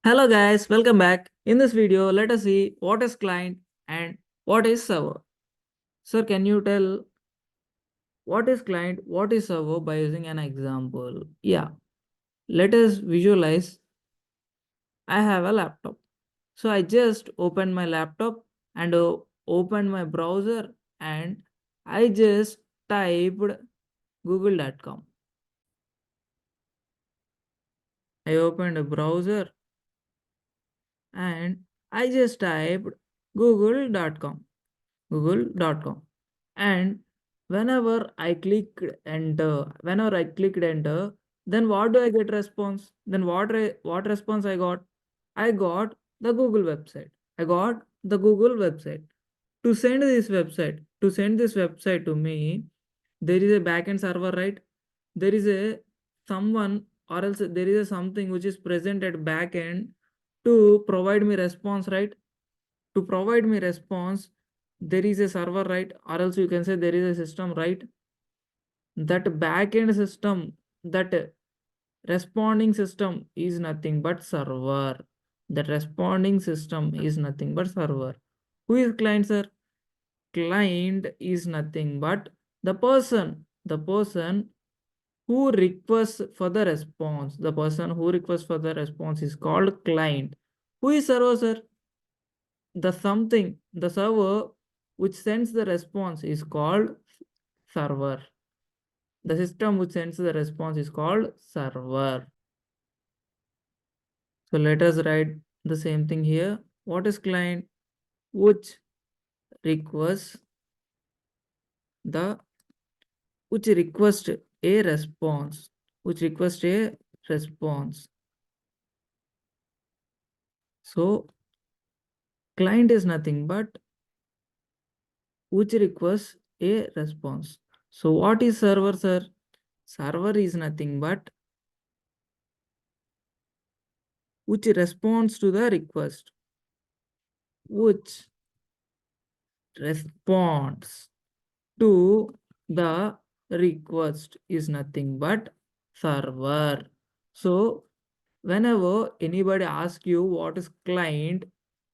Hello guys, welcome back. In this video, let us see what is client and what is server. Sir, can you tell what is client, what is server by using an example? Yeah, let us visualize. I have a laptop. So I just opened my laptop and opened my browser and I just typed google.com. I opened a browser and I just typed google.com. google.com, and whenever I clicked enter, then what do I get response? Then what response I got? I got the Google website. I got the Google website. To send this website to me, there is a backend server, right? There is a someone, or else there is a something which is present at backend to provide me response, right? To provide me response, there is a server, right? Or else you can say there is a system, right? That backend system, that responding system is nothing but server. That responding system is nothing but server. Who is client, sir? Client is nothing but the person who requests for the response. The person who requests for the response is called client. Who is server, sir? The server which sends the response is called server. The system which sends the response is called server. So let us write the same thing here. What is client? Which requests the which request a response. Which request a response. So client is nothing but which requests a response. So what is server, sir? Server is nothing but which responds to the request. Which responds to the request is nothing but server. So whenever anybody asks you what is client,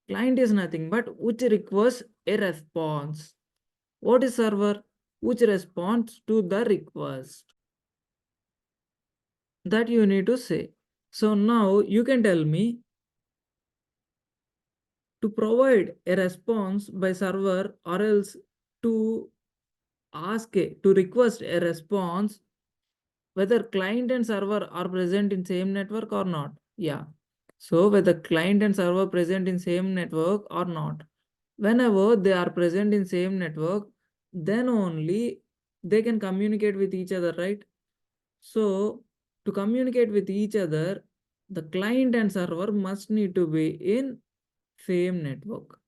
client is nothing but which requests a response. What is server? Which responds to the request. That you need to say. So now you can tell me, to provide a response by server, or else to to request a response, whether client and server are present in same network or not. Yeah, so whether client and server present in same network or not. Whenever they are present in same network, then only they can communicate with each other, right? So to communicate with each other, the client and server must need to be in same network.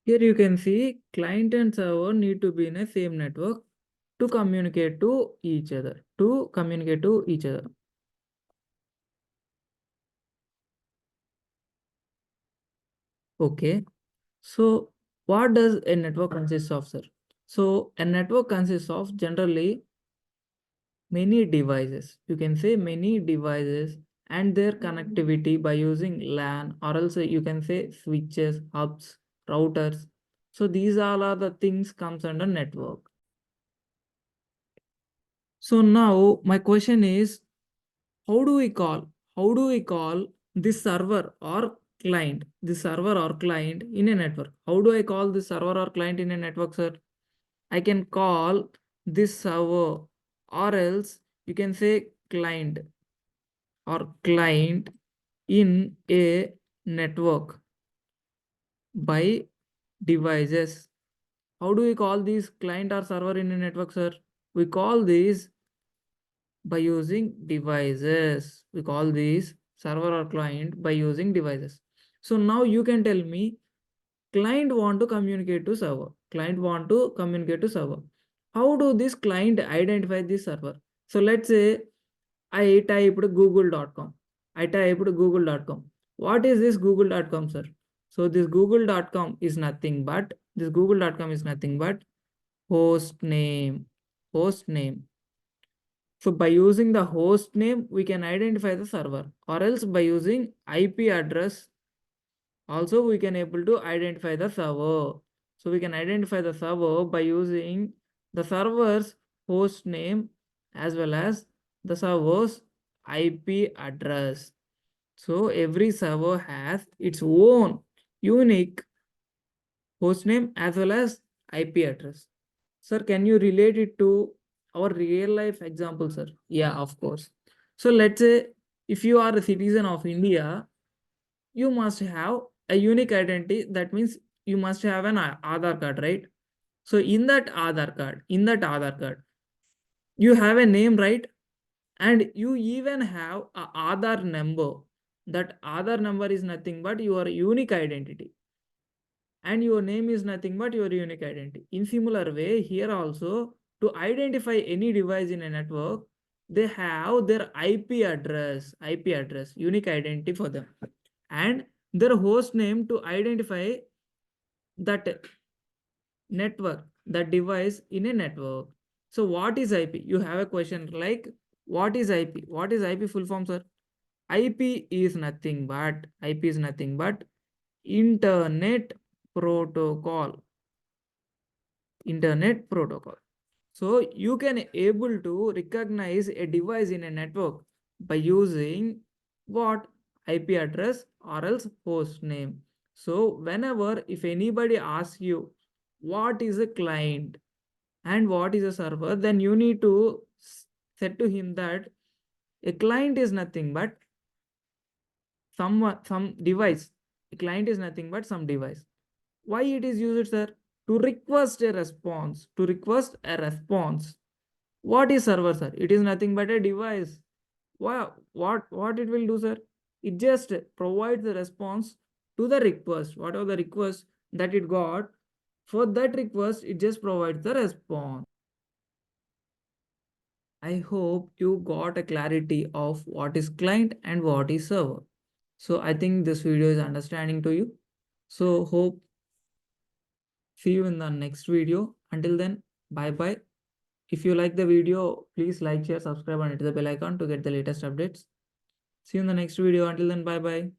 Here you can see client and server need to be in a same network to communicate to each other. To communicate to each other. Okay. So what does a network consist of, sir? So a network consists of generally many devices. You can say many devices and their connectivity by using LAN, or else you can say switches, hubs, routers. So these all are the things comes under network. So now my question is, how do we call this server or client in a network? How do I call this server or client in a network, sir? I can call this server, or else you can say client in a network by devices. How do we call these client or server in a network, sir? We call these by using devices. We call these server or client by using devices. So now you can tell me, client want to communicate to server. Client want to communicate to server. How do this client identify this server? So let's say I typed google.com. I typed google.com. What is this google.com, sir? So this google.com is nothing but host name. Host name. So by using the host name, we can identify the server, or else by using IP address, also we can able to identify the server. So we can identify the server by using the server's host name as well as the server's IP address. So every server has its own unique host name as well as IP address. Sir, can you relate it to our real life example, sir? Yeah, of course. So let's say if you are a citizen of India, you must have a unique identity. That means you must have an Aadhaar card, right? So in that Aadhaar card, you have a name, right? And you even have a Aadhaar number. That Aadhaar number is nothing but your unique identity, and your name is nothing but your unique identity. In similar way, here also, to identify any device in a network, they have their IP address, unique identity for them, and their host name to identify that network, that device in a network. So what is IP? You have a question like, what is IP? What is IP full form, sir? IP is nothing but internet protocol. Internet protocol. So you can able to recognize a device in a network by using what? IP address or else host name. So whenever if anybody asks you what is a client and what is a server, then you need to say to him that a client is nothing but some device. A client is nothing but some device. Why it is used, sir? To request a response. To request a response. What is server, sir? It is nothing but a device. What it will do, sir? It just provides the response to the request. Whatever the request that it got, for that request, it just provides the response. I hope you got a clarity of what is client and what is server. So I think this video is understanding to you. So hope see you in the next video. Until then, bye bye. If you like the video, please like, share, subscribe, and hit the bell icon to get the latest updates. See you in the next video. Until then, bye bye.